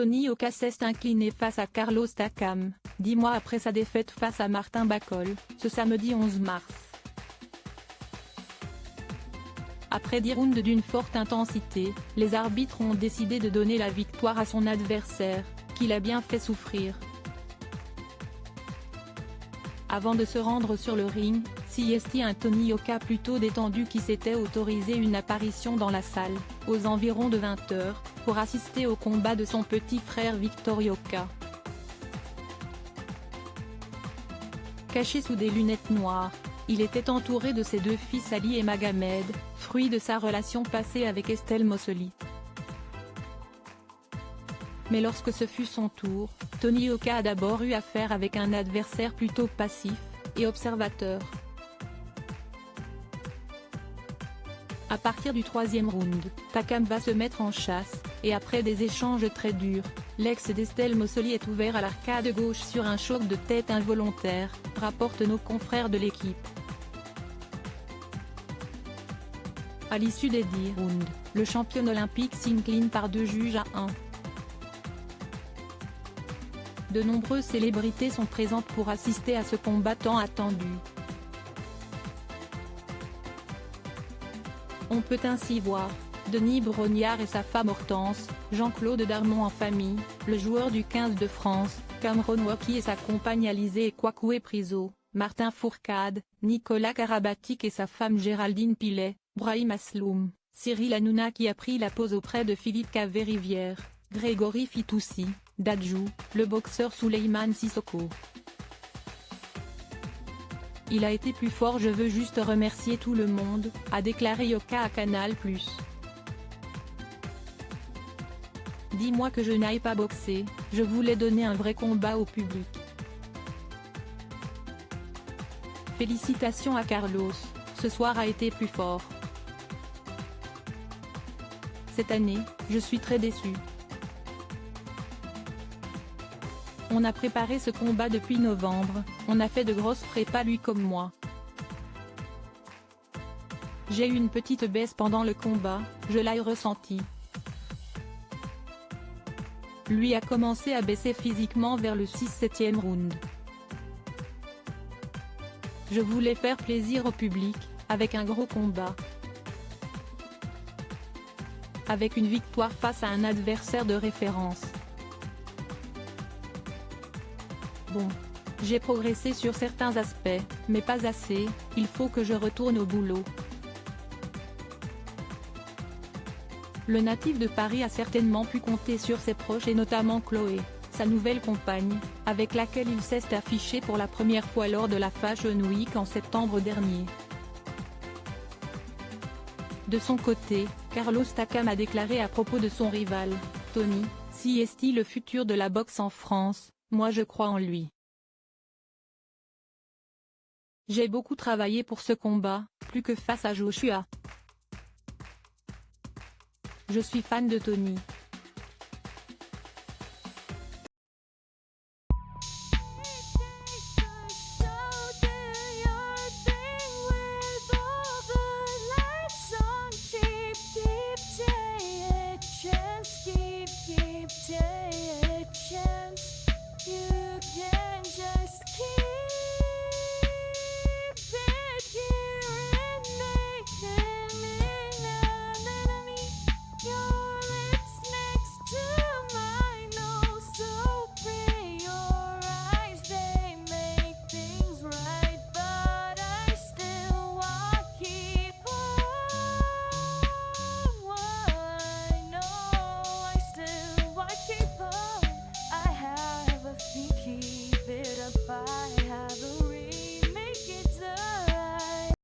Tony Yoka s'est incliné face à Carlos Takam, 10 mois après sa défaite face à Martin Bakol, ce samedi 11 mars. Après 10 rounds d'une forte intensité, les arbitres ont décidé de donner la victoire à son adversaire, qui l'a bien fait souffrir. Avant de se rendre sur le ring, CST un Tony Yoka plutôt détendu qui s'était autorisé une apparition dans la salle, aux environs de 20 h, pour assister au combat de son petit frère Victor Yoka. Caché sous des lunettes noires, il était entouré de ses 2 fils Ali et Magomed, fruit de sa relation passée avec Estelle Mossoli. Mais lorsque ce fut son tour, Tony Yoka a d'abord eu affaire avec un adversaire plutôt passif et observateur. À partir du 3e round, Takam va se mettre en chasse, et après des échanges très durs, l'ex d'Estelle Mossoli est ouvert à l'arcade gauche sur un choc de tête involontaire, rapportent nos confrères de l'équipe. À l'issue des 10 rounds, le champion olympique s'incline par 2 juges à 1. De nombreuses célébrités sont présentes pour assister à ce combat tant attendu. On peut ainsi voir Denis Brognard et sa femme Hortense, Jean-Claude Darmon en famille, le joueur du 15 de France, Cameron Wauquiez et sa compagne Alizée et Kwakoué Priso, Martin Fourcade, Nicolas Karabatic et sa femme Géraldine Pilet, Brahim Asloum, Cyril Hanouna qui a pris la pose auprès de Philippe Cavé-Rivière, Grégory Fitoussi, Dadju, le boxeur Souleymane Sissoko. Il a été plus fort, je veux juste remercier tout le monde, a déclaré Yoka à Canal+. Dis-moi que je n'aille pas boxer, je voulais donner un vrai combat au public. Félicitations à Carlos, ce soir a été plus fort. Cette année, je suis très déçu. On a préparé ce combat depuis novembre, on a fait de grosses prépas lui comme moi. J'ai eu une petite baisse pendant le combat, je l'ai ressenti. Lui a commencé à baisser physiquement vers le 6-7e round. Je voulais faire plaisir au public, avec un gros combat. Avec une victoire face à un adversaire de référence. Bon. J'ai progressé sur certains aspects, mais pas assez, il faut que je retourne au boulot. Le natif de Paris a certainement pu compter sur ses proches et notamment Chloé, sa nouvelle compagne, avec laquelle il s'est affiché pour la première fois lors de la Fashion Week en septembre dernier. De son côté, Carlos Takam a déclaré à propos de son rival, Tony, si est-il le futur de la boxe en France, moi je crois en lui. J'ai beaucoup travaillé pour ce combat, plus que face à Joshua. Je suis fan de Tony.